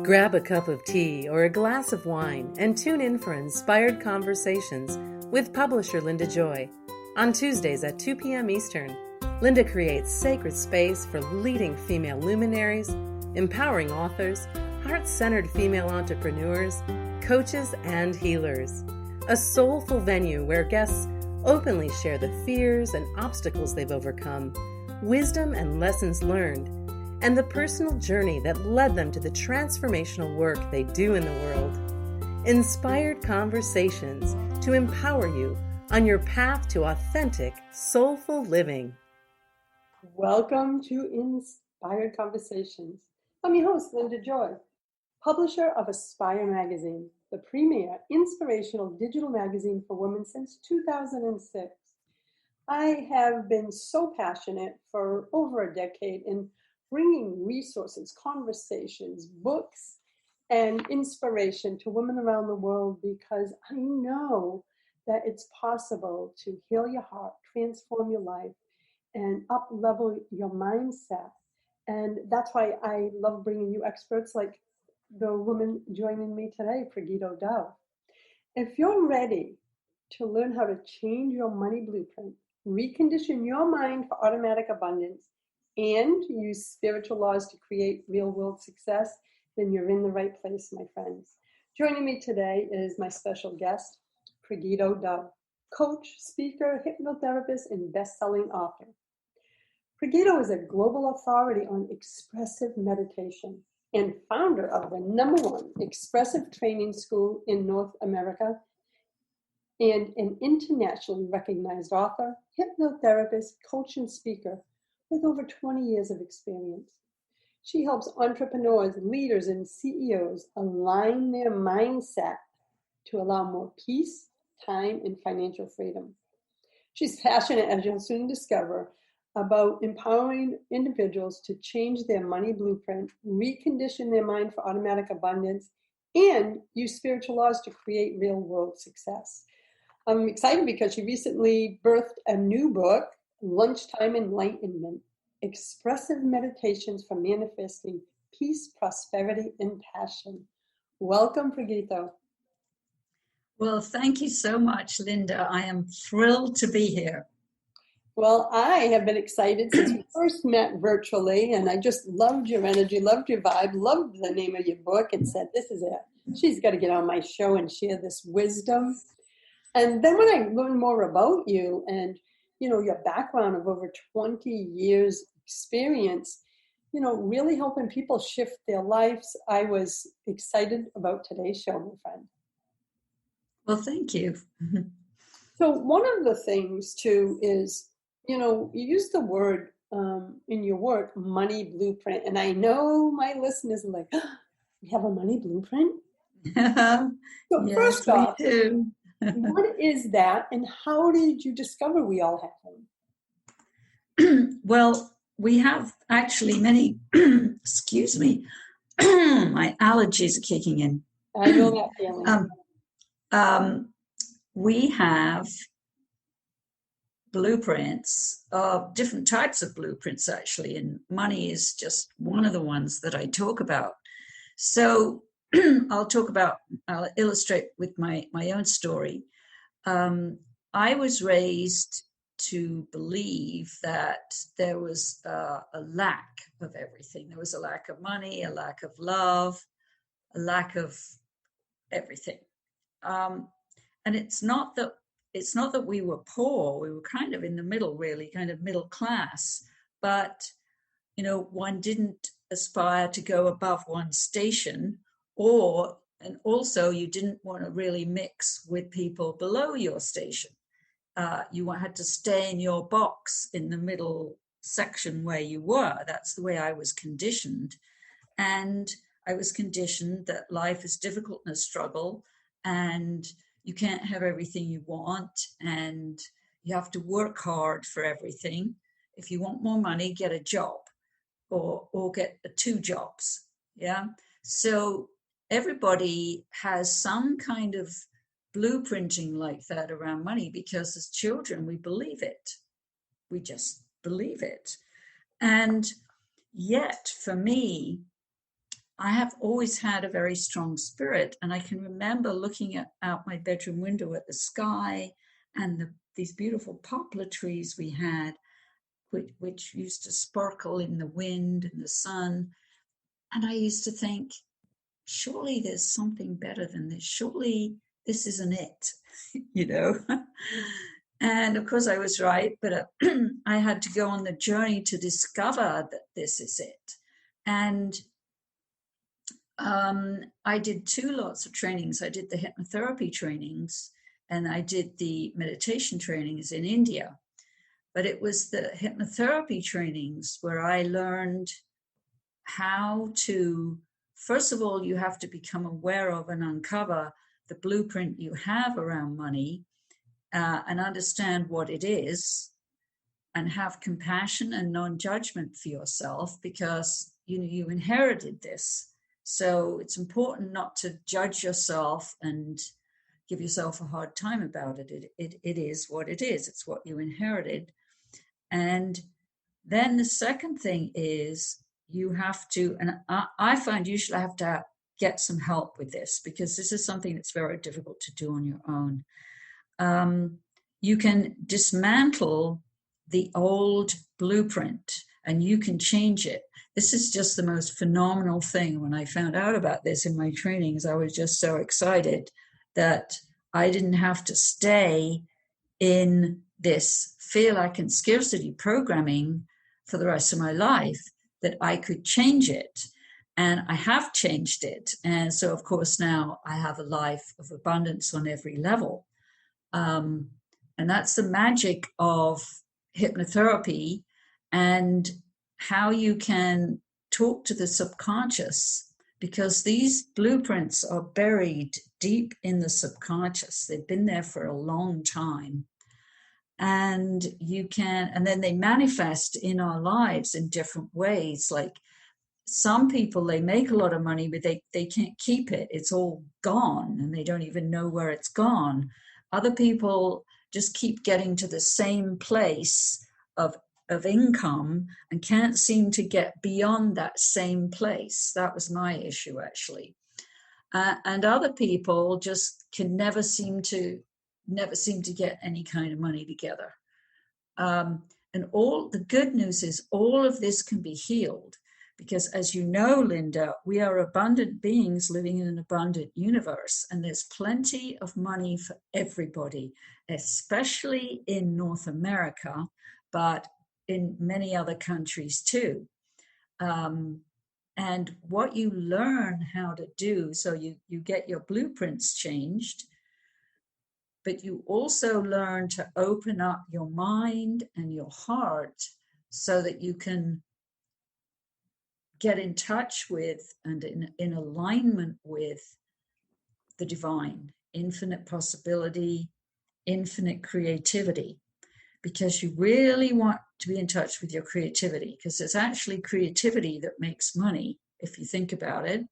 Grab a cup of tea or a glass of wine and tune in for Inspired Conversations with publisher Linda Joy. On Tuesdays at 2 p.m. Eastern, Linda creates sacred space for leading female luminaries, empowering authors, heart-centered female entrepreneurs, coaches, and healers. A soulful venue where guests openly share the fears and obstacles they've overcome, wisdom and lessons learned, and the personal journey that led them to the transformational work they do in the world. Inspired Conversations to empower you on your path to authentic, soulful living. Welcome to Inspired Conversations. I'm your host, Linda Joy, publisher of Aspire Magazine, the premier inspirational digital magazine for women since 2006. I have been so passionate for over a decade in bringing resources, conversations, books, and inspiration to women around the world because I know that it's possible to heal your heart, transform your life, and up-level your mindset. And that's why I love bringing you experts like the woman joining me today, Pragito Dove. If you're ready to learn how to change your money blueprint, recondition your mind for automatic abundance, and use spiritual laws to create real-world success, then you're in the right place, my friends. Joining me today is my special guest, Pragito Dove, coach, speaker, hypnotherapist, and best-selling author. Pragito is a global authority on expressive meditation and founder of the #1 Expressive Training School in North America, and an internationally recognized author, hypnotherapist, coach, and speaker with over 20 years of experience. She helps entrepreneurs, leaders, and CEOs align their mindset to allow more peace, time, and financial freedom. She's passionate, as you'll soon discover, about empowering individuals to change their money blueprint, recondition their mind for automatic abundance, and use spiritual laws to create real-world success. I'm excited because she recently birthed a new book, Lunchtime Enlightenment, Expressive Meditations for Manifesting Peace, Prosperity, and Passion. Welcome, Pragito. Well, thank you so much, Linda. I am thrilled to be here. Well, I have been excited since we first met virtually, and I just loved your energy, loved your vibe, loved the name of your book, and said, this is it. She's got to get on my show and share this wisdom. And then when I learned more about you and, your background of over 20 years experience, really helping people shift their lives, I was excited about today's show, my friend. Well, thank you. So one of the things, too, is, you use the word in your work, money blueprint. And I know my listeners are like, oh, we have a money blueprint? So yes, first off, we do. What is that, and how did you discover we all have them? Well, we have actually many, excuse me, my allergies are kicking in. I know that feeling. We have blueprints of different types of blueprints, actually, and money is just one of the ones that I talk about. So I'll illustrate with my own story. I was raised to believe that there was a lack of everything. There was a lack of money, a lack of love, a lack of everything. And it's not that we were poor. We were kind of in the middle, really, kind of middle class. But, one didn't aspire to go above one station, and also you didn't want to really mix with people below your station. You had to stay in your box in the middle section where you were. That's the way I was conditioned. And I was conditioned that life is difficult and a struggle, and you can't have everything you want, and you have to work hard for everything. If you want more money, get a job or get 2 jobs. Yeah. So everybody has some kind of blueprinting like that around money because as children, we believe it. We just believe it. And yet, for me, I have always had a very strong spirit, and I can remember looking out my bedroom window at the sky and these beautiful poplar trees we had, which used to sparkle in the wind and the sun. And I used to think, surely there's something better than this. Surely this isn't it, you know? And of course I was right, but I had to go on the journey to discover that this is it. And I did 2 lots of trainings. I did the hypnotherapy trainings and I did the meditation trainings in India. But it was the hypnotherapy trainings where I learned how to, first of all, you have to become aware of and uncover the blueprint you have around money, and understand what it is, and have compassion and non-judgment for yourself, because you inherited this. So it's important not to judge yourself and give yourself a hard time about it. It is what it is. It's what you inherited. And then the second thing is you have to, and I find usually I have to get some help with this, because this is something that's very difficult to do on your own. You can dismantle the old blueprint and you can change it. This is just the most phenomenal thing. When I found out about this in my trainings, I was just so excited that I didn't have to stay in this fear, lack, and scarcity programming for the rest of my life, that I could change it. And I have changed it. And so, of course, now I have a life of abundance on every level. And that's the magic of hypnotherapy, and how you can talk to the subconscious, because these blueprints are buried deep in the subconscious. They've been there for a long time. And then they manifest in our lives in different ways. Like some people, they make a lot of money, but they can't keep it. It's all gone and they don't even know where it's gone. Other people just keep getting to the same place of income and can't seem to get beyond that same place. That was my issue, actually. And other people just can never seem to get any kind of money together. And all the good news is all of this can be healed, because as you know, Linda, we are abundant beings living in an abundant universe, and there's plenty of money for everybody, especially in North America, but in many other countries too. And what you learn how to do, so you get your blueprints changed, but you also learn to open up your mind and your heart so that you can get in touch with and in alignment with the divine, infinite possibility, infinite creativity, because you really want to be in touch with your creativity, because it's actually creativity that makes money, if you think about it.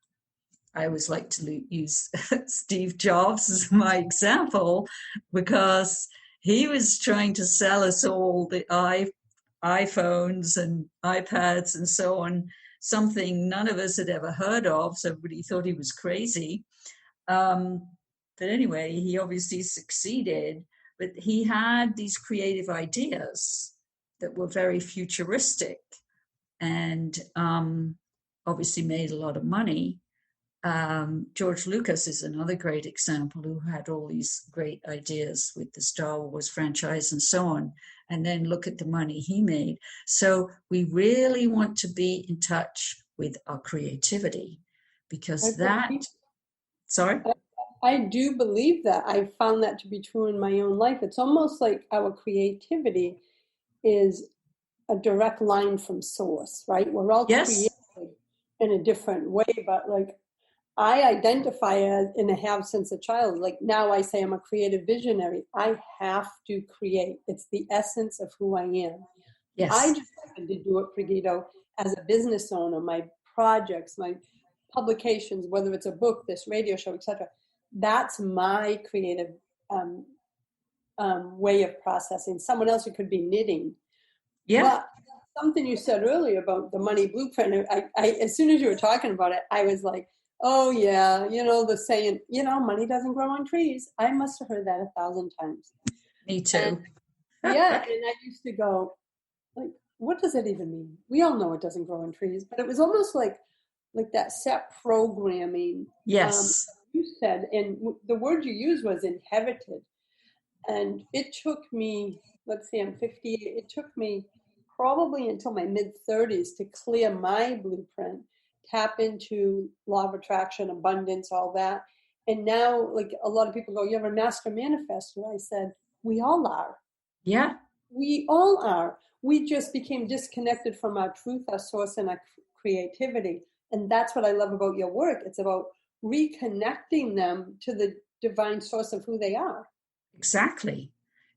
I always like to use Steve Jobs as my example, because he was trying to sell us all the iPhones and iPads and so on, something none of us had ever heard of, so everybody thought he was crazy. But anyway, he obviously succeeded, but he had these creative ideas that were very futuristic and obviously made a lot of money. George Lucas is another great example, who had all these great ideas with the Star Wars franchise and so on, and then look at the money he made. So we really want to be in touch with our creativity, because I do believe that. I've found that to be true in my own life. It's almost like our creativity is a direct line from source, right? We're all creative in a different way, but like I identify as, and I have since a child, like now I say I'm a creative visionary. I have to create. It's the essence of who I am. Yes. I just happened to do it, Pragito, as a business owner, my projects, my publications, whether it's a book, this radio show, etc. That's my creative way of processing. Someone else, it could be knitting. Yeah. But something you said earlier about the money blueprint. I as soon as you were talking about it, I was like, oh yeah, the saying, money doesn't grow on trees. I must have heard that 1,000 times. Me too. And, yeah, and I used to go, like, what does it even mean? We all know it doesn't grow on trees, but it was almost like that set programming. Yes. You said, and the word you used was inherited. And it took me, let's see, I'm 50. It took me probably until my mid-30s to clear my blueprint, tap into law of attraction, abundance, all that. And now, like, a lot of people go, you're a master manifestor. I said, we all are. Yeah. We all are. We just became disconnected from our truth, our source, and our creativity. And that's what I love about your work. It's about reconnecting them to the divine source of who they are. Exactly.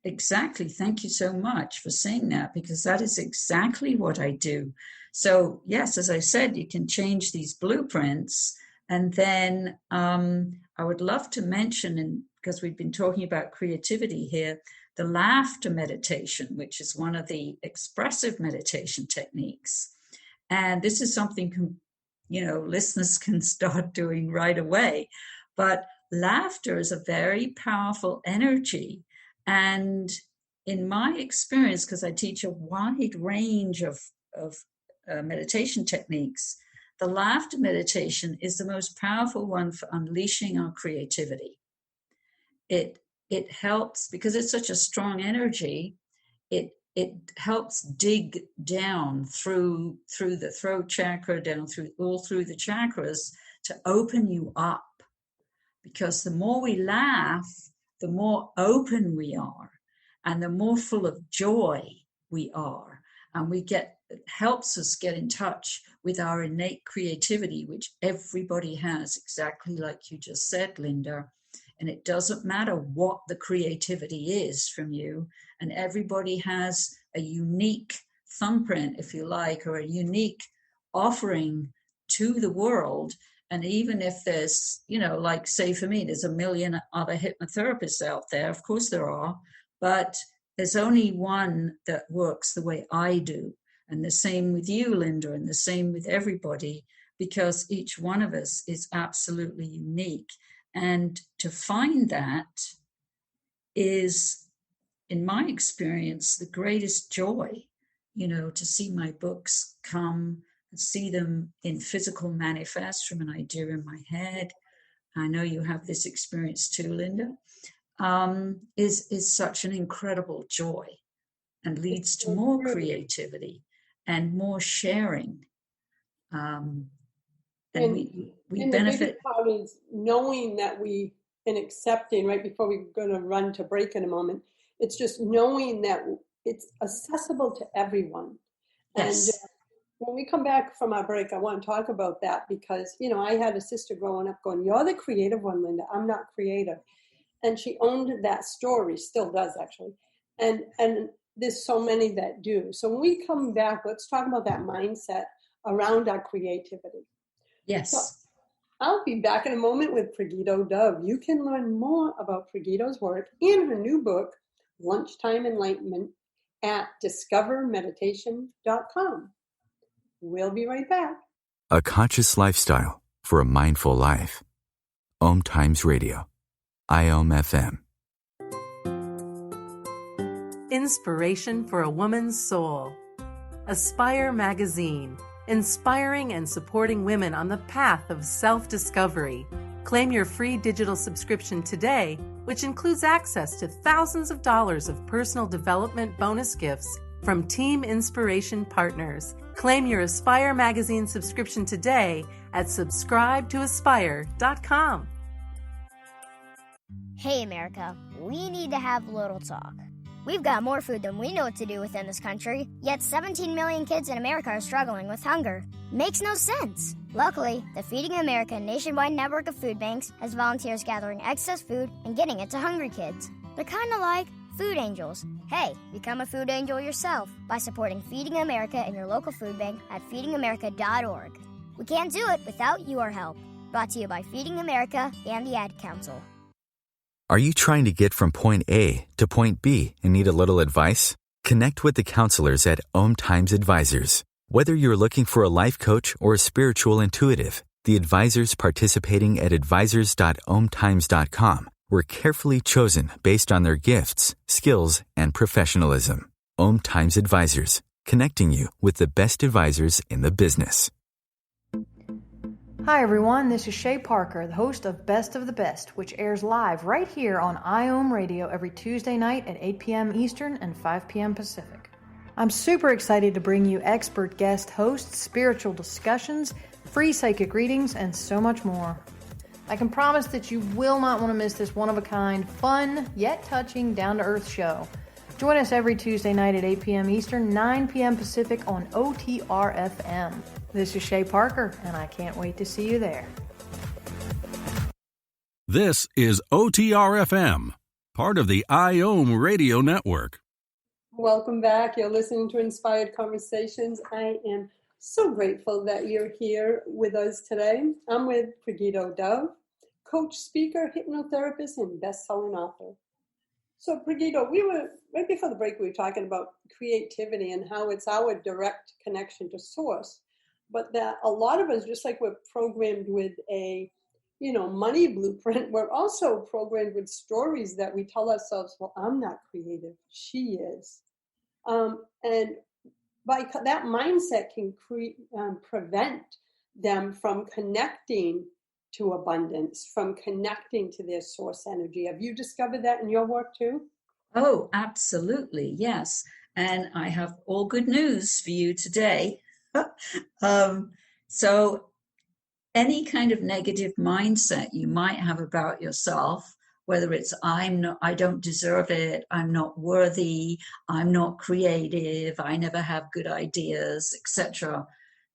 Thank you so much for saying that, because that is exactly what I do. So yes, as I said, you can change these blueprints. And then I would love to mention, and because we've been talking about creativity here, the laughter meditation, which is one of the expressive meditation techniques. And this is something, listeners can start doing right away. But laughter is a very powerful energy. And in my experience, because I teach a wide range of meditation techniques, the laughter meditation is the most powerful one for unleashing our creativity. It helps, because it's such a strong energy, it helps dig down through the throat chakra, down all through the chakras, to open you up. Because the more we laugh, the more open we are, and the more full of joy we are. And it helps us get in touch with our innate creativity, which everybody has, exactly like you just said, Linda. And it doesn't matter what the creativity is from you. And everybody has a unique thumbprint, if you like, or a unique offering to the world. And even if there's, like, say for me, there's a million other hypnotherapists out there, of course there are, but there's only one that works the way I do. And the same with you, Linda, and the same with everybody, because each one of us is absolutely unique. And to find that is, in my experience, the greatest joy, to see my books come and see them in physical manifest from an idea in my head. I know you have this experience too, Linda, is such an incredible joy, and leads to more creativity and more sharing. And we benefit. The part is knowing that and accepting, right before we're going to run to break in a moment, it's just knowing that it's accessible to everyone. Yes. And when we come back from our break, I want to talk about that, because, I had a sister growing up going, you're the creative one, Linda. I'm not creative. And she owned that story, still does actually. And there's so many that do. So when we come back, let's talk about that mindset around our creativity. Yes. So I'll be back in a moment with Pragito Dove. You can learn more about Pragito's work and her new book, Lunchtime Enlightenment, at discovermeditation.com. We'll be right back. A conscious lifestyle for a mindful life. OMTimes Radio. IOM FM. Inspiration for a woman's soul. Aspire Magazine, inspiring and supporting women on the path of self-discovery. Claim your free digital subscription today, which includes access to thousands of dollars of personal development bonus gifts from Team Inspiration partners. Claim your Aspire Magazine subscription today at subscribetoaspire.com. Hey America, we need to have a little talk. We've got more food than we know what to do with in this country, yet 17 million kids in America are struggling with hunger. Makes no sense. Luckily, the Feeding America nationwide network of food banks has volunteers gathering excess food and getting it to hungry kids. They're kind of like food angels. Hey, become a food angel yourself by supporting Feeding America in your local food bank at feedingamerica.org. We can't do it without your help. Brought to you by Feeding America and the Ad Council. Are you trying to get from point A to point B and need a little advice? Connect with the counselors at OMTimes Advisors. Whether you're looking for a life coach or a spiritual intuitive, the advisors participating at advisors.omtimes.com were carefully chosen based on their gifts, skills, and professionalism. OMTimes Advisors, connecting you with the best advisors in the business. Hi everyone, this is Shay Parker, the host of Best of the Best, which airs live right here on IOM Radio every Tuesday night at 8 p.m. Eastern and 5 p.m. Pacific. I'm super excited to bring you expert guest hosts, spiritual discussions, free psychic readings, and so much more. I can promise that you will not want to miss this one-of-a-kind, fun, yet touching, down-to-earth show. Join us every Tuesday night at 8 p.m. Eastern, 9 p.m. Pacific on OTR-FM. This is Shay Parker, and I can't wait to see you there. This is OTR-FM, part of the IOM Radio Network. Welcome back. You're listening to Inspired Conversations. I am so grateful that you're here with us today. I'm with Pragito Dove, coach, speaker, hypnotherapist, and best-selling author. So, Pragito, right before the break, we were talking about creativity and how it's our direct connection to source. But that a lot of us, just like we're programmed with a, money blueprint, we're also programmed with stories that we tell ourselves, well, I'm not creative, she is. And by that mindset can prevent them from connecting to abundance, from connecting to their source energy. Have you discovered that in your work too? Oh, absolutely, yes. And I have all good news for you today. So any kind of negative mindset you might have about yourself, whether it's I don't deserve it, I'm not worthy, I'm not creative, I never have good ideas, etc.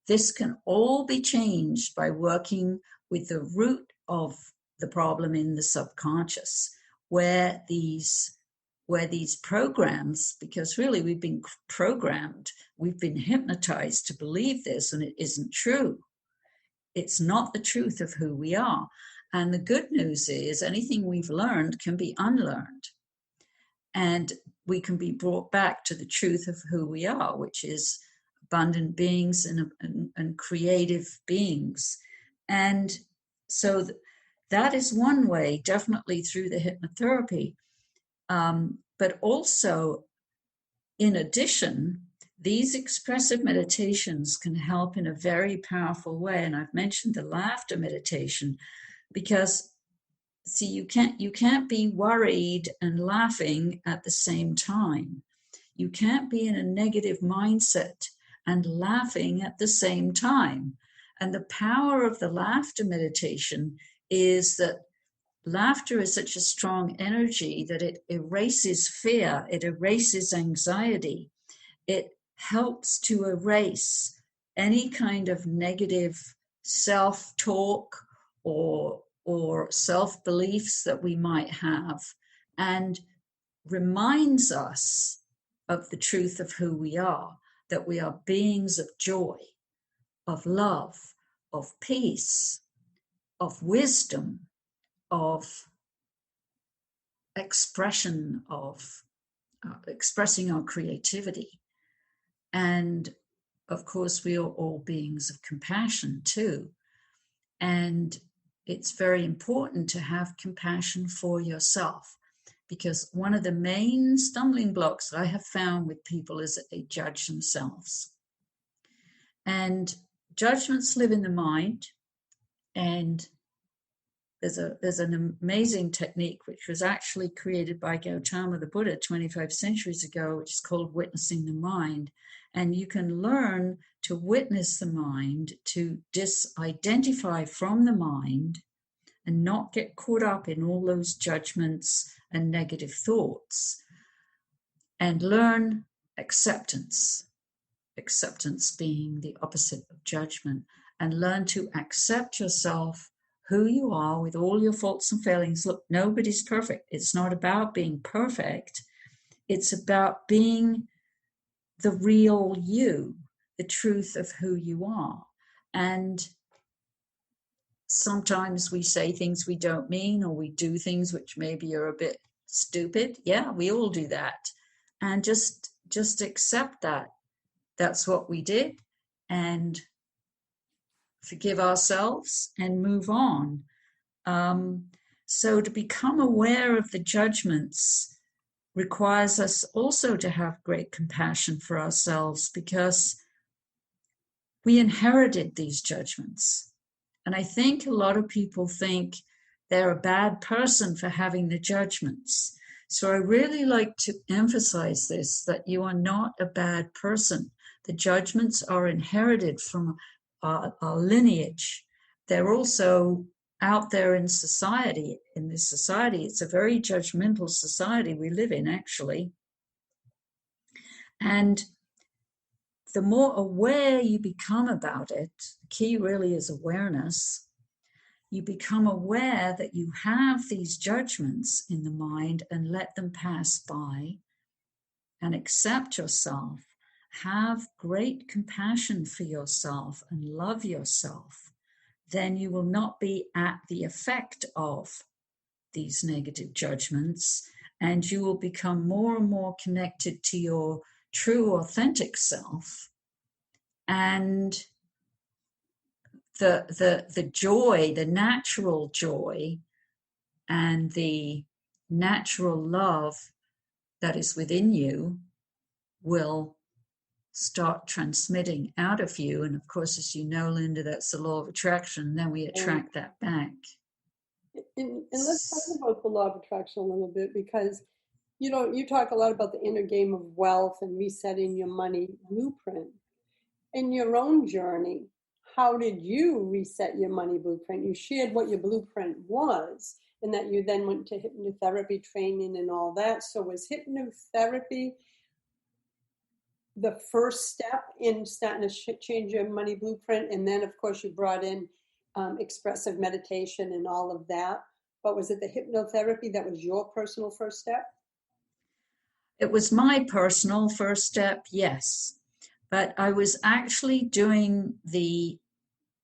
This can all be changed by working with the root of the problem in the subconscious, where these programs, because really we've been programmed, we've been hypnotized to believe this, and it isn't true. It's not the truth of who we are. And the good news is anything we've learned can be unlearned. And we can be brought back to the truth of who we are, which is abundant beings and creative beings. And so that is one way, definitely through the hypnotherapy. But also, in addition, these expressive meditations can help in a very powerful way. And I've mentioned the laughter meditation because, see, you can't be worried and laughing at the same time. You can't be in a negative mindset and laughing at the same time. And the power of the laughter meditation is that laughter is such a strong energy that it erases fear, it erases anxiety, it helps to erase any kind of negative self-talk or self-beliefs that we might have, and reminds us of the truth of who we are, that we are beings of joy, of love, of peace, of wisdom, of expression, of expressing our creativity. And of course, we are all beings of compassion too. And it's very important to have compassion for yourself, because one of the main stumbling blocks that I have found with people is that they judge themselves. And judgments live in the mind. And there's an amazing technique which was actually created by Gautama the Buddha 25 centuries ago, which is called witnessing the mind. And you can learn to witness the mind, to disidentify from the mind and not get caught up in all those judgments and negative thoughts, and learn acceptance being the opposite of judgment, and learn to accept yourself, who you are, with all your faults and failings. Look, nobody's perfect. It's not about being perfect. It's about being the real you, the truth of who you are. And sometimes we say things we don't mean, or we do things which maybe are a bit stupid. Yeah, we all do that. And just just accept that that's what we did and forgive ourselves and move on. So to become aware of the judgments requires us also to have great compassion for ourselves, because we inherited these judgments. And I think a lot of people think they're a bad person for having the judgments. So I really like to emphasize this, that you are not a bad person. The judgments are inherited from our lineage. They're also out there in society. In this society, it's a very judgmental society we live in, actually. And the more aware you become about it, the key really is awareness. You become aware that you have these judgments in the mind and let them pass by, and accept yourself. Have great compassion for yourself and love yourself. Then you will not be at the effect of these negative judgments, and you will become more and more connected to your true, authentic self. And the joy, the natural joy, and the natural love that is within you will start transmitting out of you. And of course, as you know, Linda, that's the law of attraction. Then we attract that back. And let's talk about the law of attraction a little bit, because you talk a lot about the inner game of wealth and resetting your money blueprint. In your own journey, how did you reset your money blueprint? You shared what your blueprint was, and that you then went to hypnotherapy training and all that. So was hypnotherapy the first step in starting to change your money blueprint? And then, of course, you brought in expressive meditation and all of that. But was it the hypnotherapy that was your personal first step? It was my personal first step, yes. But I was actually doing the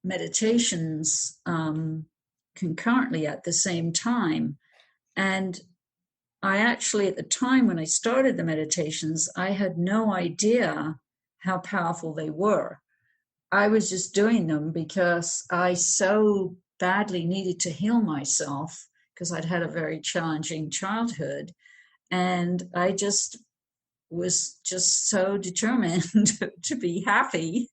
meditations concurrently at the same time. And I actually, at the time when I started the meditations, I had no idea how powerful they were. I was just doing them because I so badly needed to heal myself, because I'd had a very challenging childhood. And I just was just so determined to be happy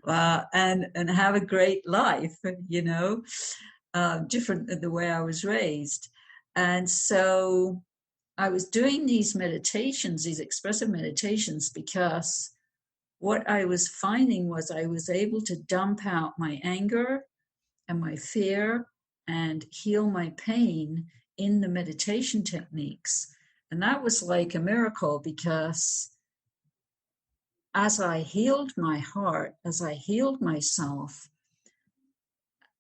and have a great life, different than the way I was raised. And so I was doing these meditations, these expressive meditations, because what I was finding was I was able to dump out my anger and my fear and heal my pain in the meditation techniques. And that was like a miracle, because as I healed my heart, as I healed myself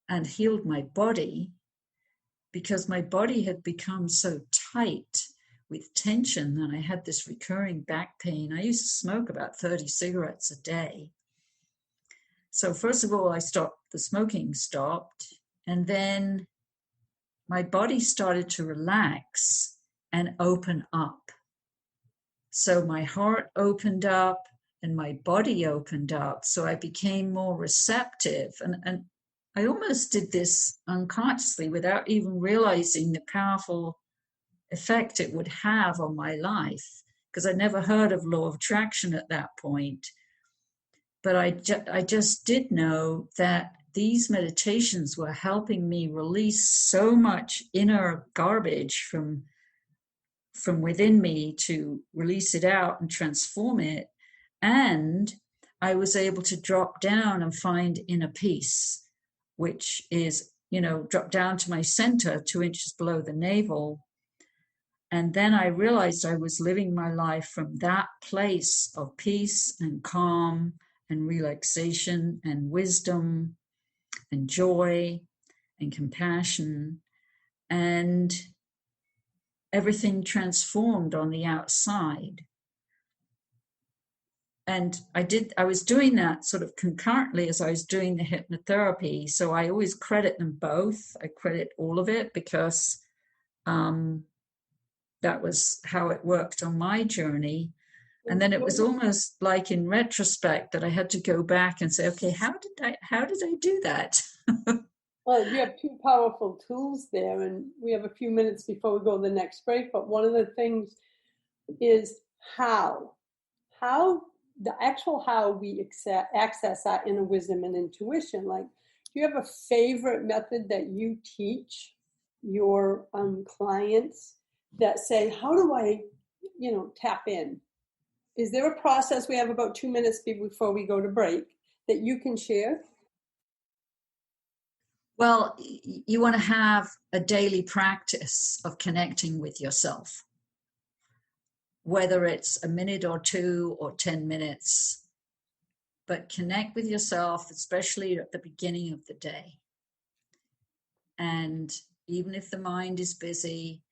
and healed my body, because my body had become so tight with tension, and I had this recurring back pain. I used to smoke about 30 cigarettes a day. So first of all, the smoking stopped, and then my body started to relax and open up. So my heart opened up and my body opened up. So I became more receptive. And I almost did this unconsciously without even realizing the powerful effect it would have on my life, because I never heard of law of attraction at that point. But I just did know that these meditations were helping me release so much inner garbage from within me, to release it out and transform it. And I was able to drop down and find inner peace, which is, drop down to my center, 2 inches below the navel. And then I realized I was living my life from that place of peace and calm and relaxation and wisdom and joy and compassion. And everything transformed on the outside. And I was doing that sort of concurrently as I was doing the hypnotherapy. So I always credit them both. I credit all of it, because that was how it worked on my journey. And then it was almost like in retrospect that I had to go back and say, okay, how did I do that? Well, you have two powerful tools there, and we have a few minutes before we go to the next break. But one of the things is how we access our inner wisdom and intuition. Like, do you have a favorite method that you teach your clients that say, how do I, tap in? Is there a process? We have about 2 minutes before we go to break that you can share. Well, you want to have a daily practice of connecting with yourself, whether it's a minute or 2 or 10 minutes, but connect with yourself, especially at the beginning of the day. And even if the mind is busy,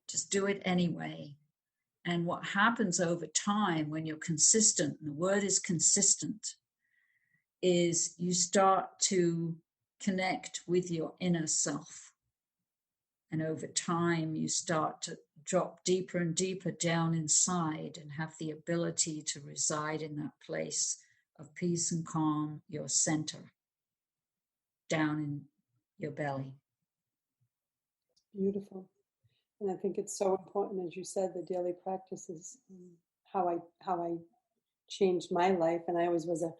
just do it anyway. And what happens over time when you're consistent, and the word is consistent, is you start to connect with your inner self. And over time, you start to drop deeper and deeper down inside and have the ability to reside in that place of peace and calm, your center, down in your belly. Beautiful. And I think it's so important, as you said, the daily practice is how I changed my life. And I always was a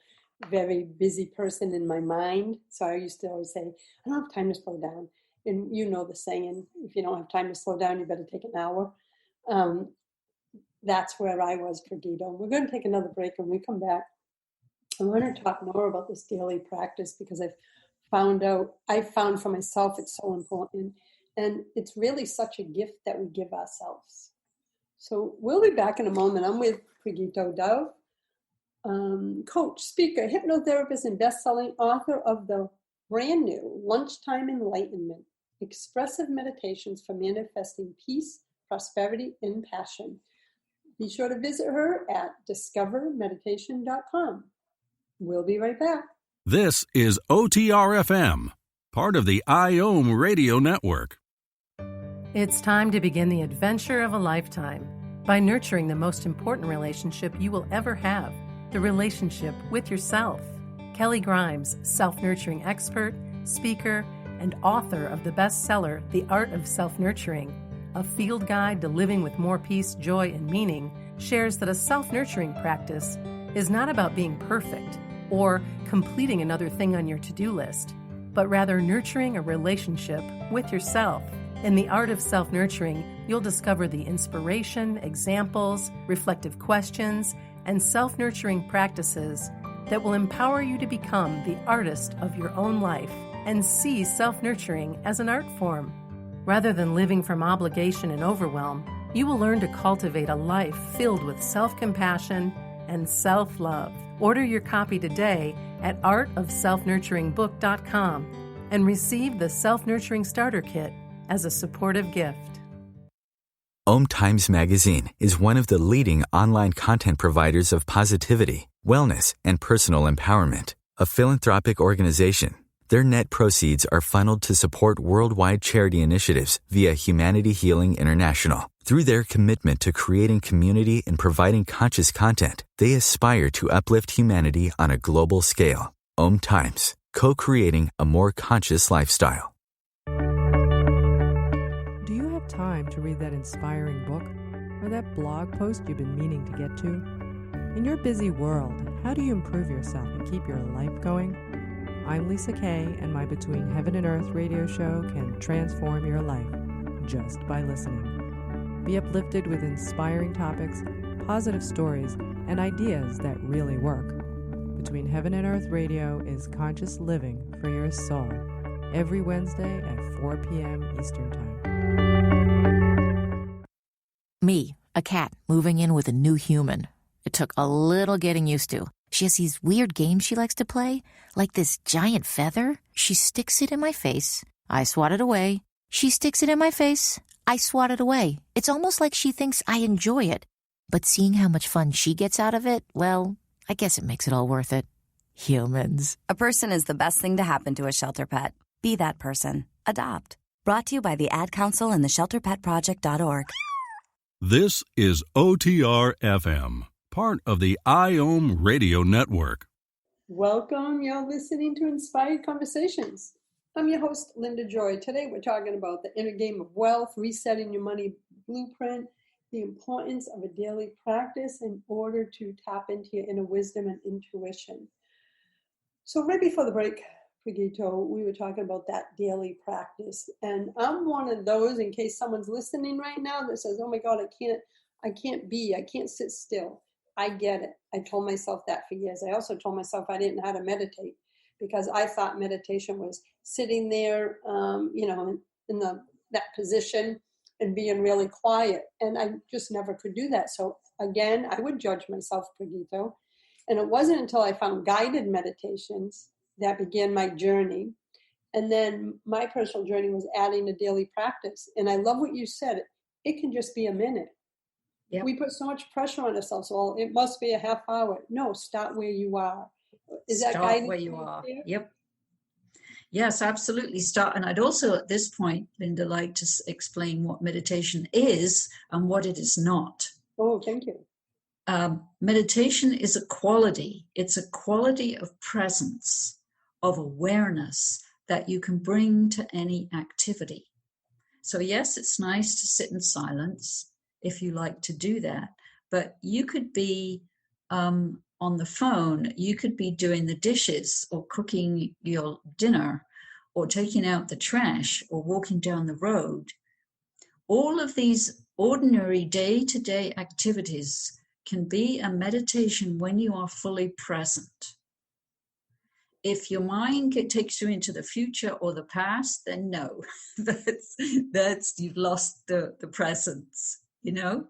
very busy person in my mind. So I used to always say, I don't have time to slow down. And you know the saying, if you don't have time to slow down, you better take an hour. That's where I was, Pragito. We're going to take another break. When we come back, I want to talk more about this daily practice, because I found for myself it's so important. And it's really such a gift that we give ourselves. So we'll be back in a moment. I'm with Pragito Dove, coach, speaker, hypnotherapist, and bestselling author of the brand new Lunchtime Enlightenment, Expressive Meditations for Manifesting Peace, Prosperity, and Passion. Be sure to visit her at discovermeditation.com. We'll be right back. This is OTR-FM, part of the IOM Radio Network. It's time to begin the adventure of a lifetime by nurturing the most important relationship you will ever have, the relationship with yourself. Kelly Grimes, self-nurturing expert, speaker, and author of the bestseller, The Art of Self-Nurturing, a field guide to living with more peace, joy, and meaning, shares that a self-nurturing practice is not about being perfect or completing another thing on your to-do list, but rather nurturing a relationship with yourself. In The Art of Self-Nurturing, you'll discover the inspiration, examples, reflective questions, and self-nurturing practices that will empower you to become the artist of your own life and see self-nurturing as an art form. Rather than living from obligation and overwhelm, you will learn to cultivate a life filled with self-compassion and self-love. Order your copy today at artofselfnurturingbook.com and receive the Self-Nurturing Starter Kit as a supportive gift. OMTimes Magazine is one of the leading online content providers of positivity, wellness, and personal empowerment. A philanthropic organization, their net proceeds are funneled to support worldwide charity initiatives via Humanity Healing International. Through their commitment to creating community and providing conscious content, they aspire to uplift humanity on a global scale. OMTimes, co-creating a more conscious lifestyle. Time to read that inspiring book or that blog post you've been meaning to get to? In your busy world, how do you improve yourself and keep your life going? I'm Lisa Kay, and my Between Heaven and Earth radio show can transform your life just by listening. Be uplifted with inspiring topics, positive stories, and ideas that really work. Between Heaven and Earth radio is conscious living for your soul, every Wednesday at 4 p.m. Eastern Time. Me, a cat, moving in with a new human. It took a little getting used to. She has these weird games she likes to play, like this giant feather. She sticks it in my face. I swat it away. She sticks it in my face. I swat it away. It's almost like she thinks I enjoy it. But seeing how much fun she gets out of it, well, I guess it makes it all worth it. Humans. A person is the best thing to happen to a shelter pet. Be that person. Adopt. Brought to you by the Ad Council and the ShelterPetProject.org. This is OTR FM, part of the IOM Radio Network. Welcome. You're listening to Inspired Conversations. I'm your host, Linda Joy. Today we're talking about the inner game of wealth, resetting your money blueprint, the importance of a daily practice in order to tap into your inner wisdom and intuition. So right before the break, Pragito, we were talking about that daily practice. And I'm one of those, in case someone's listening right now that says, oh my God, I can't sit still. I get it. I told myself that for years. I also told myself I didn't know how to meditate because I thought meditation was sitting there, in that position and being really quiet. And I just never could do that. So again, I would judge myself, Pragito. And it wasn't until I found guided meditations that began my journey. And then my personal journey was adding a daily practice. And I love what you said. It can just be a minute. Yep. We put so much pressure on ourselves. Well, it must be a half hour. No, start where you are. Start where you are. Yep. Yes, absolutely. Start. And I'd also at this point, Linda, like to explain what meditation is and what it is not. Oh, thank you. Meditation is a quality. It's a quality of presence, of awareness that you can bring to any activity. So yes, it's nice to sit in silence if you like to do that, but you could be on the phone, you could be doing the dishes or cooking your dinner or taking out the trash or walking down the road. All of these ordinary day-to-day activities can be a meditation when you are fully present. If your mind takes you into the future or the past, then no, that's you've lost the presence, you know.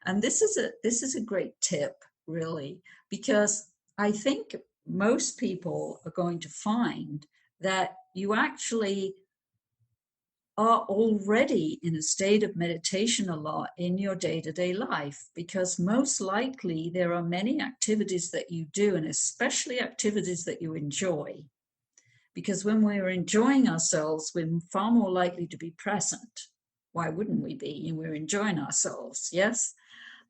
And this is a great tip, really, because I think most people are going to find that you actually are already in a state of meditation a lot in your day-to-day life, because most likely there are many activities that you do, and especially activities that you enjoy. Because when we're enjoying ourselves, we're far more likely to be present. Why wouldn't we be? We're enjoying ourselves, yes?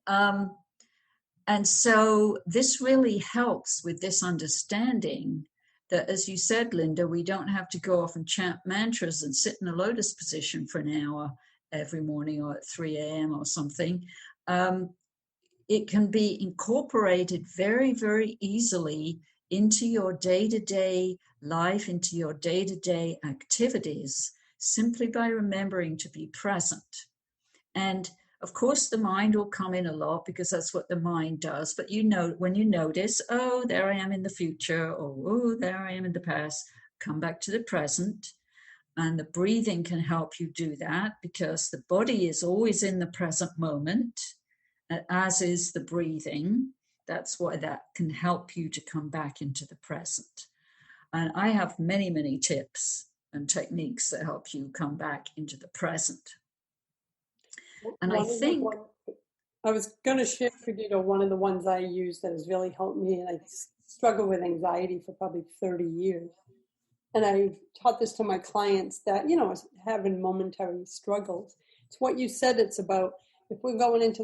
And so this really helps with this understanding that, as you said, Linda, we don't have to go off and chant mantras and sit in a lotus position for an hour every morning or at 3 a.m. or something. It can be incorporated very, very easily into your day-to-day life, into your day-to-day activities, simply by remembering to be present. And of course, the mind will come in a lot because that's what the mind does. But you know, when you notice, oh, there I am in the future, or oh, there I am in the past, come back to the present. And the breathing can help you do that because the body is always in the present moment, as is the breathing. That's why that can help you to come back into the present. And I have many, many tips and techniques that help you come back into the present. And I was going to share with you, one of the ones I use that has really helped me, and I struggled with anxiety for probably 30 years. And I've taught this to my clients that, having momentary struggles. It's what you said. It's about if we're going into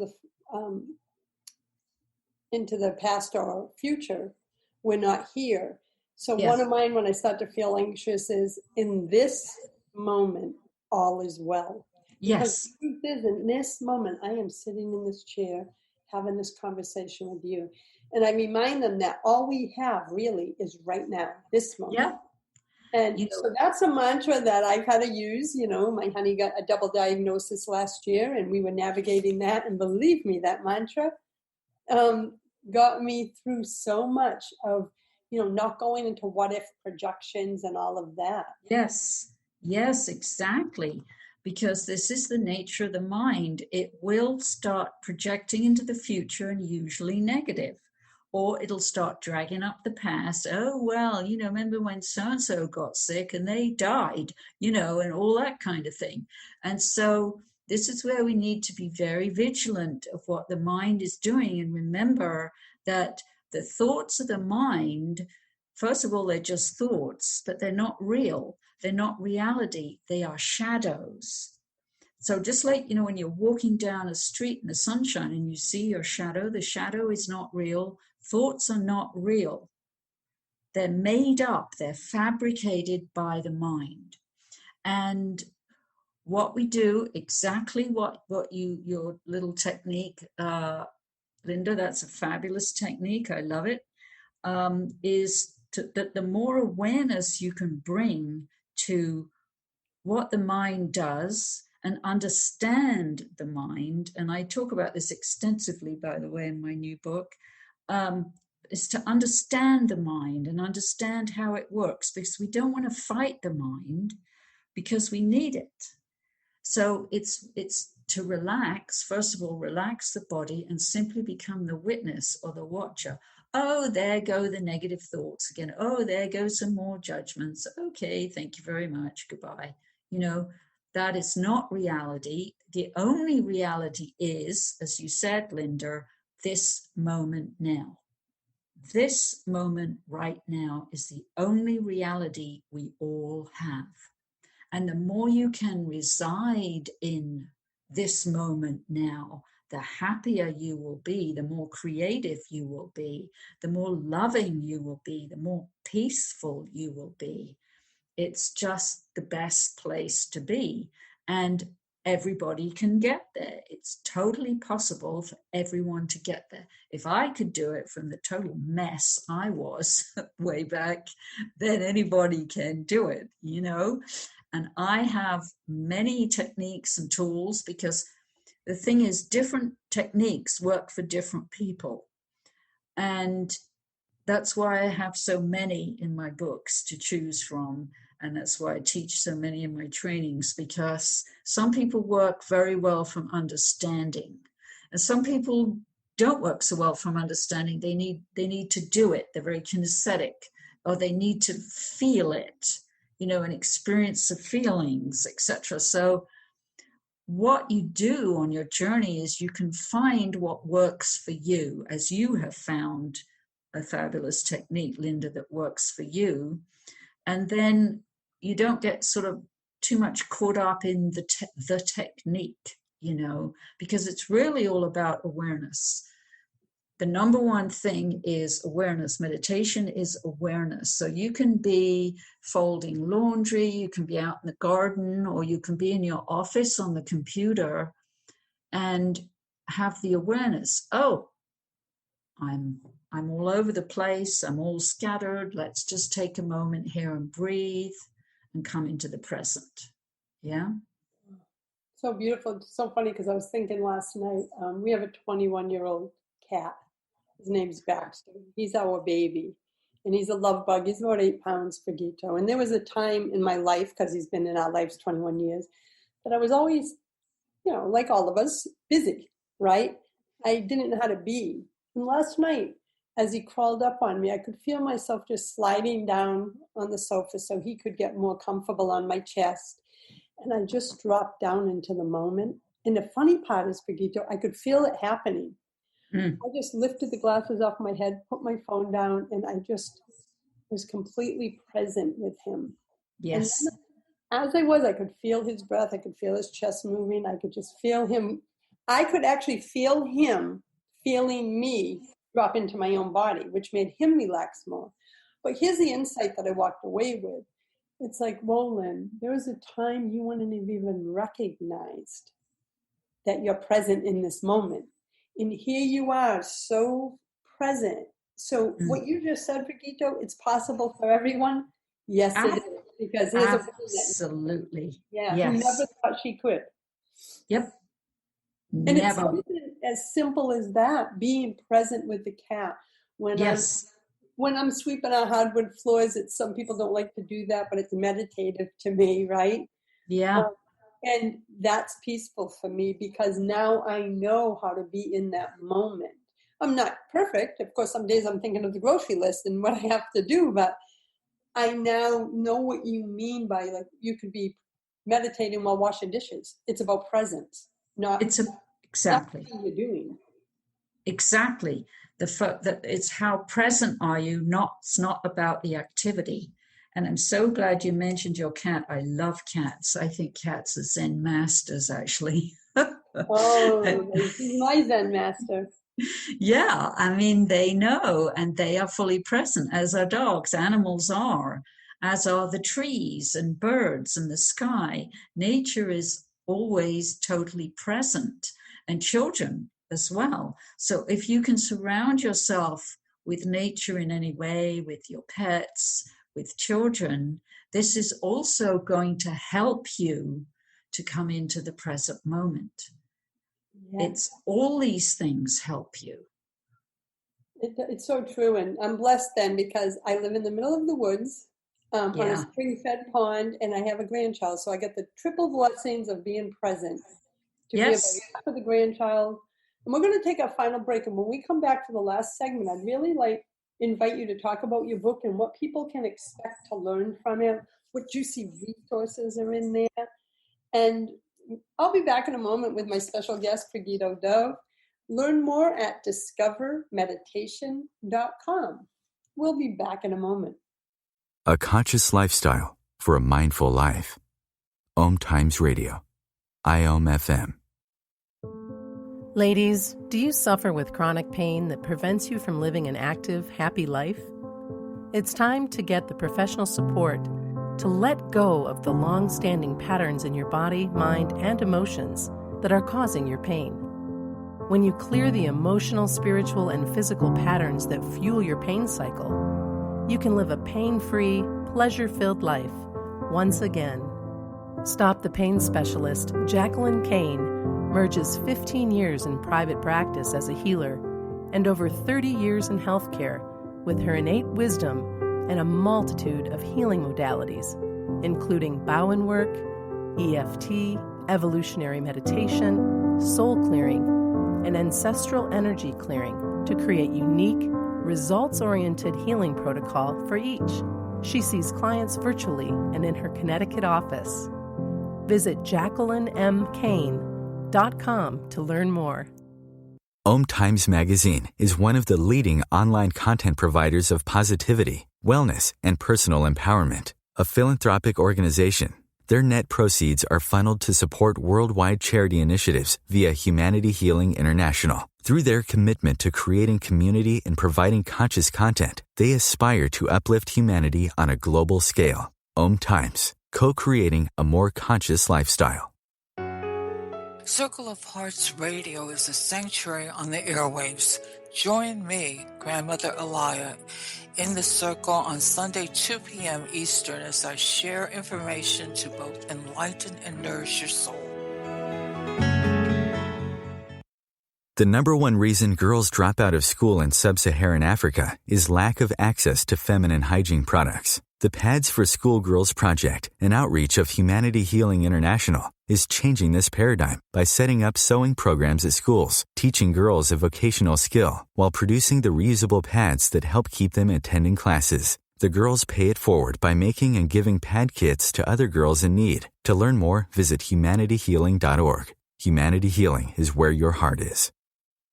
the past or future, we're not here. So yes. One of mine, when I start to feel anxious, is in this moment, all is well. Yes. Because the truth is, in this moment, I am sitting in this chair having this conversation with you. And I remind them that all we have really is right now, this moment. Yeah. And so that's a mantra that I've had to use. My honey got a double diagnosis last year, and we were navigating that. And believe me, that mantra got me through so much of, not going into what if projections and all of that. Yes, exactly. Because this is the nature of the mind. It will start projecting into the future and usually negative, or it'll start dragging up the past. Oh, well, remember when so-and-so got sick and they died, and all that kind of thing. And so this is where we need to be very vigilant of what the mind is doing and remember that the thoughts of the mind, first of all, they're just thoughts, but they're not real. They're not reality. They are shadows. So just like, when you're walking down a street in the sunshine and you see your shadow, the shadow is not real. Thoughts are not real. They're made up. They're fabricated by the mind. And what we do, exactly what your little technique, Linda, that's a fabulous technique. I love it. Is that the more awareness you can bring to what the mind does and understand the mind, and I talk about this extensively, by the way, in my new book, is to understand the mind and understand how it works, because we don't want to fight the mind because we need it. So it's to relax, first of all, relax the body and simply become the witness or the watcher. Oh, there go the negative thoughts again. Oh, there go some more judgments. Okay, thank you very much. Goodbye. That is not reality. The only reality is, as you said, Linda, this moment now. This moment right now is the only reality we all have. And the more you can reside in this moment now, the happier you will be, the more creative you will be, the more loving you will be, the more peaceful you will be. It's just the best place to be. And everybody can get there. It's totally possible for everyone to get there. If I could do it from the total mess I was way back, then anybody can do it, And I have many techniques and tools, because the thing is, different techniques work for different people. And that's why I have so many in my books to choose from. And that's why I teach so many in my trainings, because some people work very well from understanding. And some people don't work so well from understanding. They need to do it. They're very kinesthetic, or they need to feel it, and experience the feelings, etc. So what you do on your journey is you can find what works for you, as you have found a fabulous technique, Linda, that works for you. And then you don't get sort of too much caught up in the technique, because it's really all about awareness. The number one thing is awareness. Meditation is awareness. So you can be folding laundry, you can be out in the garden, or you can be in your office on the computer and have the awareness. Oh, I'm all over the place. I'm all scattered. Let's just take a moment here and breathe and come into the present. Yeah. So beautiful. It's so funny, because I was thinking last night, we have a 21-year-old cat. His name's Baxter. He's our baby, and he's a love bug. He's about 8 pounds, Pragito. And there was a time in my life, because he's been in our lives 21 years, that I was always, like all of us, busy, right? I didn't know how to be. And last night, as he crawled up on me, I could feel myself just sliding down on the sofa so he could get more comfortable on my chest. And I just dropped down into the moment. And the funny part is, Pragito, I could feel it happening. I just lifted the glasses off my head, put my phone down, and I just was completely present with him. Yes. And as I was, I could feel his breath. I could feel his chest moving. I could just feel him. I could actually feel him feeling me drop into my own body, which made him relax more. But here's the insight that I walked away with. It's like, Roland, there was a time you wouldn't have even recognized that you're present in this moment. And here you are, so present. So what you just said, Pragito, it's possible for everyone. Yes, it is. Because here's absolutely. Yeah, yes. Who never thought she could. Yep. And never. It's something as simple as that, being present with the cat. When I'm sweeping our hardwood floors, some people don't like to do that, but it's meditative to me, right? Yeah. And that's peaceful for me, because now I know how to be in that moment. I'm not perfect. Of course, some days I'm thinking of the grocery list and what I have to do, but I now know what you mean by, like, you could be meditating while washing dishes. It's about presence, exactly not what you're doing. Exactly. That it's how present are you, it's not about the activity. And I'm so glad you mentioned your cat. I love cats. I think cats are Zen masters, actually. Oh, he's my Zen master. Yeah, I mean, they know and they are fully present, as are dogs. Animals are, as are the trees and birds and the sky. Nature is always totally present, and children as well. So if you can surround yourself with nature in any way, with your pets, with children, this is also going to help you to come into the present moment. Yes. It's all these things help you. It's so true. And I'm blessed then because I live in the middle of the woods on a spring-fed pond, and I have a grandchild. So I get the triple blessings of being present to be able to talk with the grandchild. And we're going to take a final break. And when we come back to the last segment, I'd really invite you to talk about your book and what people can expect to learn from it, what juicy resources are in there. And I'll be back in a moment with my special guest, Pragito Dove. Learn more at discovermeditation.com. We'll be back in a moment. A conscious lifestyle for a mindful life. OMTimes Radio. IOM FM. Ladies, do you suffer with chronic pain that prevents you from living an active, happy life? It's time to get the professional support to let go of the long-standing patterns in your body, mind, and emotions that are causing your pain. When you clear the emotional, spiritual, and physical patterns that fuel your pain cycle, you can live a pain-free, pleasure-filled life once again. Stop the Pain specialist Jacqueline Kane merges 15 years in private practice as a healer and over 30 years in healthcare with her innate wisdom and a multitude of healing modalities, including Bowen work, EFT, evolutionary meditation, soul clearing, and ancestral energy clearing to create unique, results-oriented healing protocol for each. She sees clients virtually and in her Connecticut office. Visit JacquelineMKane.com to learn more. OMTimes Magazine is one of the leading online content providers of positivity, wellness, and personal empowerment. A philanthropic organization, their net proceeds are funneled to support worldwide charity initiatives via Humanity Healing International. Through their commitment to creating community and providing conscious content, they aspire to uplift humanity on a global scale. OMTimes, co-creating a more conscious lifestyle. Circle of Hearts Radio is a sanctuary on the airwaves. Join me, Grandmother Elia, in the circle on Sunday, 2 p.m. Eastern, as I share information to both enlighten and nourish your soul. The number one reason girls drop out of school in sub-Saharan Africa is lack of access to feminine hygiene products. The Pads for Schoolgirls Project, an outreach of Humanity Healing International, is changing this paradigm by setting up sewing programs at schools, teaching girls a vocational skill, while producing the reusable pads that help keep them attending classes. The girls pay it forward by making and giving pad kits to other girls in need. To learn more, visit humanityhealing.org. Humanity Healing is where your heart is.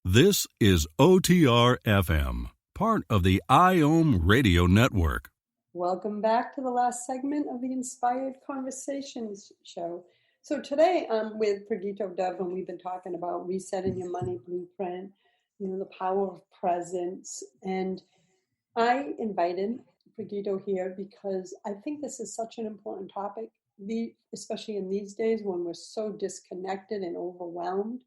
This is OTR FM, part of the IOM Radio Network. Welcome back to the last segment of the Inspired Conversations show. So today I'm with Pragito Dove, and we've been talking about resetting your money blueprint, the power of presence. And I invited Pragito here because I think this is such an important topic, especially in these days when we're so disconnected and overwhelmed.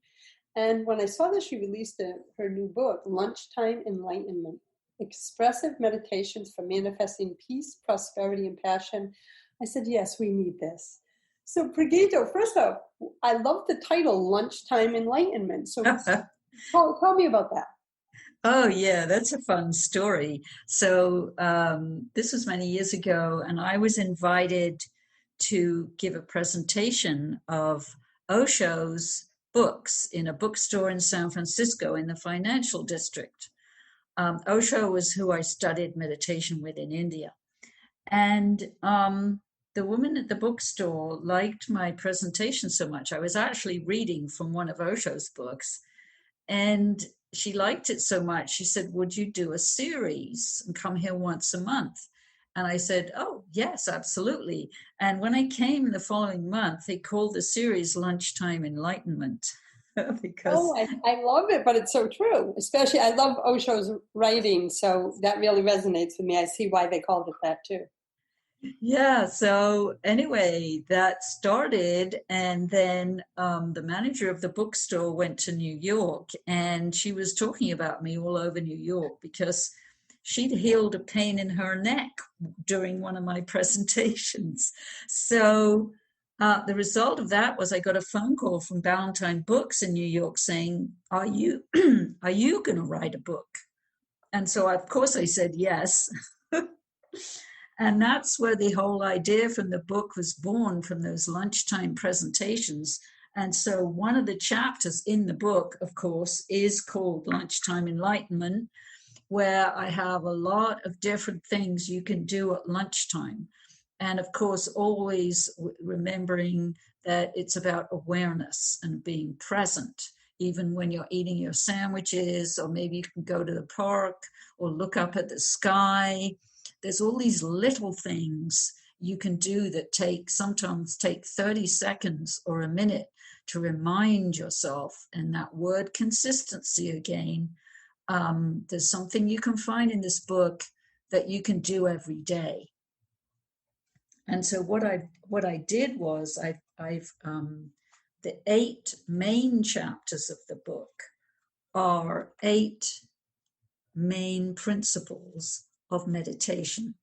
And when I saw that she released her new book, Lunchtime Enlightenment, Expressive Meditations for Manifesting Peace, Prosperity, and Passion, I said, yes, we need this. So Pragito, first off, I love the title, Lunchtime Enlightenment. So tell me about that. Oh, yeah, that's a fun story. So this was many years ago, and I was invited to give a presentation of Osho's books in a bookstore in San Francisco in the financial district. Osho was who I studied meditation with in India. And the woman at the bookstore liked my presentation so much. I was actually reading from one of Osho's books, and she liked it so much. She said, would you do a series and come here once a month? And I said, oh, yes, absolutely. And when I came the following month, they called the series Lunchtime Enlightenment. Because I love it, but it's so true. Especially, I love Osho's writing, so that really resonates with me. I see why they called it that too. Yeah. So anyway, that started, and then the manager of the bookstore went to New York, and she was talking about me all over New York because she'd healed a pain in her neck during one of my presentations. So the result of that was I got a phone call from Ballantine Books in New York saying, are you going to write a book? And so, of course, I said yes. And that's where the whole idea from the book was born, from those lunchtime presentations. And so one of the chapters in the book, of course, is called Lunchtime Enlightenment, where I have a lot of different things you can do at lunchtime. And of course, always remembering that it's about awareness and being present, even when you're eating your sandwiches, or maybe you can go to the park or look up at the sky. There's all these little things you can do that sometimes take 30 seconds or a minute to remind yourself. And that word consistency again, there's something you can find in this book that you can do every day. And so what I did was I've the 8 main chapters of the book are 8 main principles of meditation.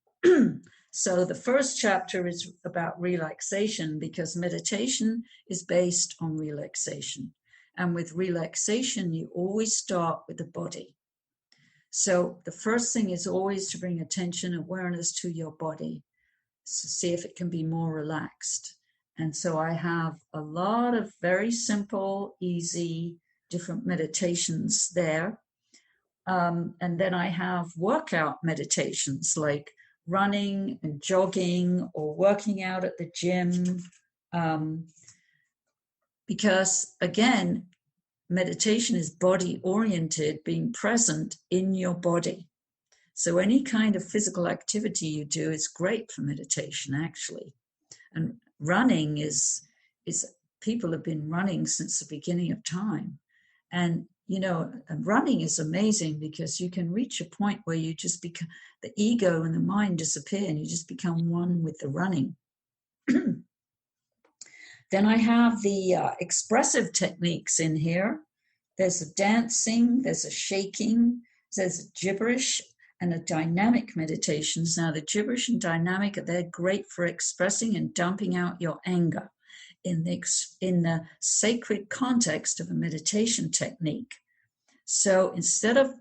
So the first chapter is about relaxation, because meditation is based on relaxation. And with relaxation, you always start with the body. So the first thing is always to bring attention, awareness to your body, to see if it can be more relaxed. And so I have a lot of very simple, easy, different meditations there. And then I have workout meditations like running and jogging or working out at the gym. Because again, meditation is body oriented, being present in your body. So any kind of physical activity you do is great for meditation, actually. And running is people have been running since the beginning of time. And running is amazing because you can reach a point where you just become, the ego and the mind disappear, and you just become one with the running. Then I have the expressive techniques in here. There's a dancing, there's a shaking, there's a gibberish, and a dynamic meditations. Now, the gibberish and dynamic, they're great for expressing and dumping out your anger in the sacred context of a meditation technique. So instead of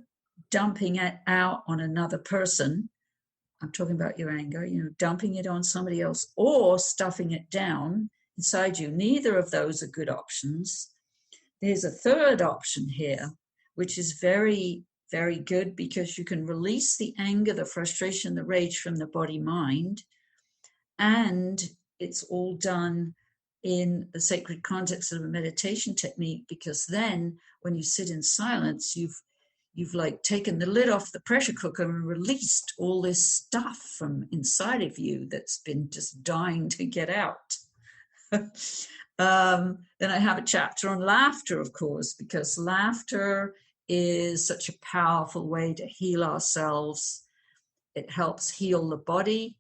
dumping it out on another person, I'm talking about your anger, dumping it on somebody else or stuffing it down inside you. Neither of those are good options. There's a third option here, which is very, very good, because you can release the anger, the frustration, the rage from the body-mind, and it's all done in the sacred context of a meditation technique, because then when you sit in silence, you've like taken the lid off the pressure cooker and released all this stuff from inside of you that's been just dying to get out. Then I have a chapter on laughter, of course, because laughter is such a powerful way to heal ourselves. It helps heal the body.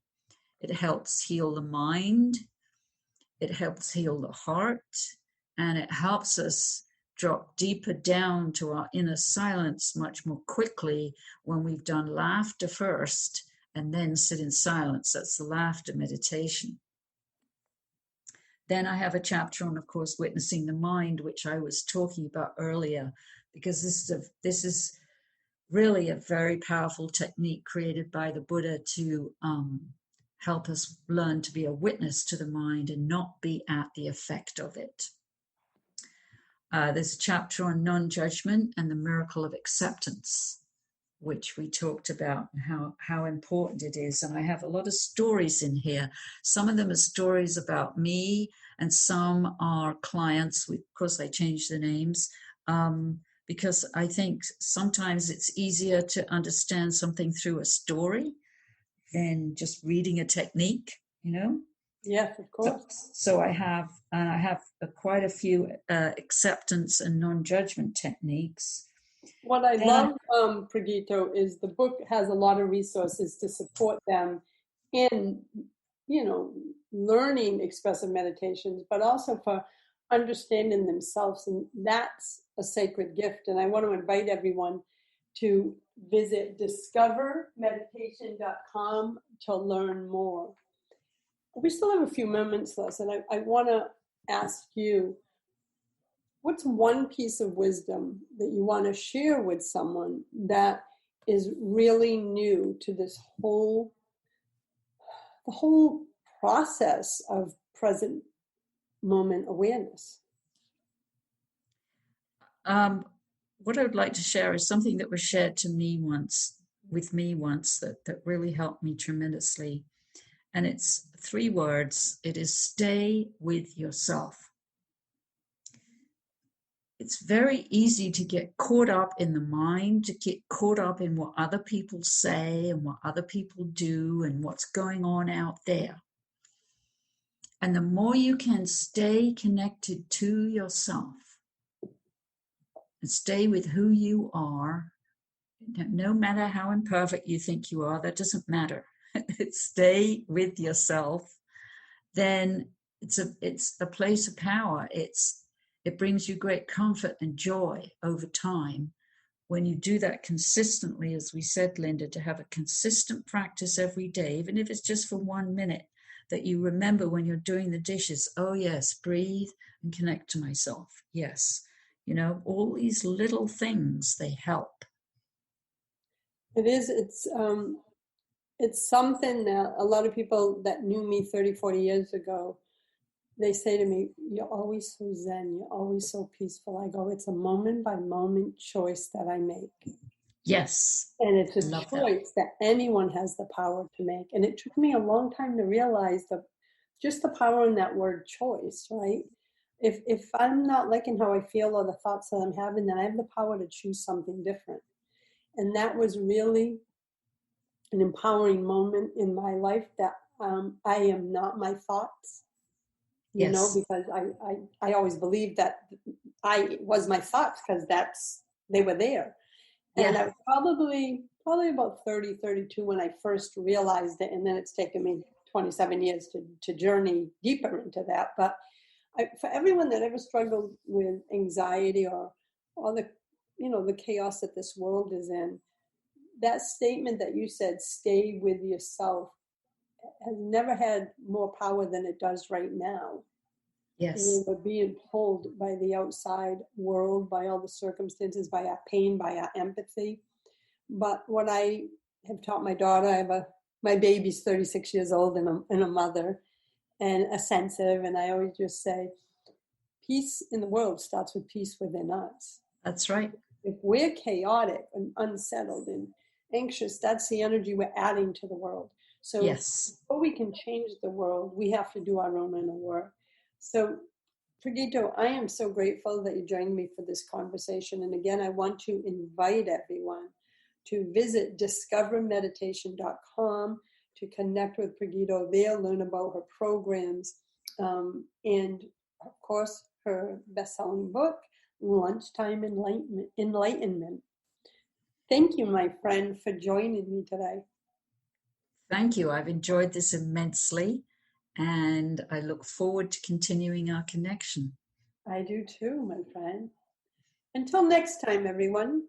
It helps heal the mind. It helps heal the heart. And it helps us drop deeper down to our inner silence much more quickly when we've done laughter first and then sit in silence. That's the laughter meditation. Then I have a chapter on, of course, witnessing the mind, which I was talking about earlier, because this is really a very powerful technique created by the Buddha to help us learn to be a witness to the mind and not be at the effect of it. There's a chapter on non-judgment and the miracle of acceptance, which we talked about, and how important it is. And I have a lot of stories in here. Some of them are stories about me, and some are clients. Of course, I changed the names because I think sometimes it's easier to understand something through a story than just reading a technique, you know. Yes, of course. So I have quite a few acceptance and non-judgment techniques. What I love, Pragito, is the book has a lot of resources to support them in, learning expressive meditations, but also for understanding themselves. And that's a sacred gift. And I want to invite everyone to visit discovermeditation.com to learn more. We still have a few moments left, and I want to ask you, what's one piece of wisdom that you want to share with someone that is really new to the whole process of present moment awareness? What I would like to share is something that was shared to me once, that really helped me tremendously. And it's 3 words. It is stay with yourself. It's very easy to get caught up in the mind, to get caught up in what other people say and what other people do and what's going on out there. And the more you can stay connected to yourself and stay with who you are, no matter how imperfect you think you are, that doesn't matter. Stay with yourself, then it's a place of power. It brings you great comfort and joy over time when you do that consistently, as we said, Linda, to have a consistent practice every day, even if it's just for 1 minute, that you remember when you're doing the dishes, oh yes, breathe and connect to myself. Yes, all these little things, they help. It is. It's something that a lot of people that knew me 30, 40 years ago, they say to me, you're always so zen, you're always so peaceful. I go, it's a moment by moment choice that I make. Yes. And it's a choice that anyone has the power to make. And it took me a long time to realize just the power in that word choice, right? If I'm not liking how I feel or the thoughts that I'm having, then I have the power to choose something different. And that was really an empowering moment in my life, that I am not my thoughts, because I always believed that I was my thoughts because they were there. And I was probably about 30, 32 when I first realized it. And then it's taken me 27 years to journey deeper into that. But for everyone that ever struggled with anxiety or the chaos that this world is in, that statement that you said, stay with yourself, has never had more power than it does right now. Yes. We're being pulled by the outside world, by all the circumstances, by our pain, by our empathy. But what I have taught my daughter, my baby's 36 years old and a mother and a sensitive, and I always just say, peace in the world starts with peace within us. That's right. If we're chaotic and unsettled and anxious, that's the energy we're adding to the world. So before we can change the world, we have to do our own inner work. So, Pragito, I am so grateful that you joined me for this conversation. And again, I want to invite everyone to visit discovermeditation.com to connect with Pragito there, learn about her programs, and of course, her best-selling book, Lunchtime Enlightenment. Thank you, my friend, for joining me today. Thank you. I've enjoyed this immensely, and I look forward to continuing our connection. I do too, my friend. Until next time, everyone,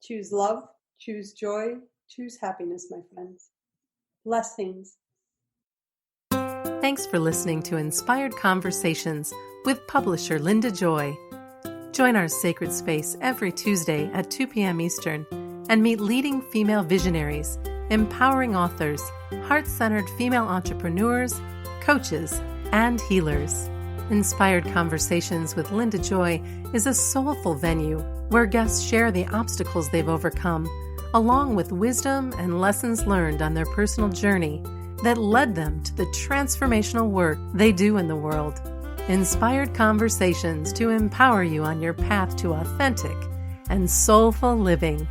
choose love, choose joy, choose happiness, my friends. Blessings. Thanks for listening to Inspired Conversations with publisher Linda Joy. Join our sacred space every Tuesday at 2 p.m. Eastern and meet leading female visionaries, empowering authors, heart-centered female entrepreneurs, coaches, and healers. Inspired Conversations with Linda Joy is a soulful venue where guests share the obstacles they've overcome, along with wisdom and lessons learned on their personal journey that led them to the transformational work they do in the world. Inspired Conversations to empower you on your path to authentic and soulful living.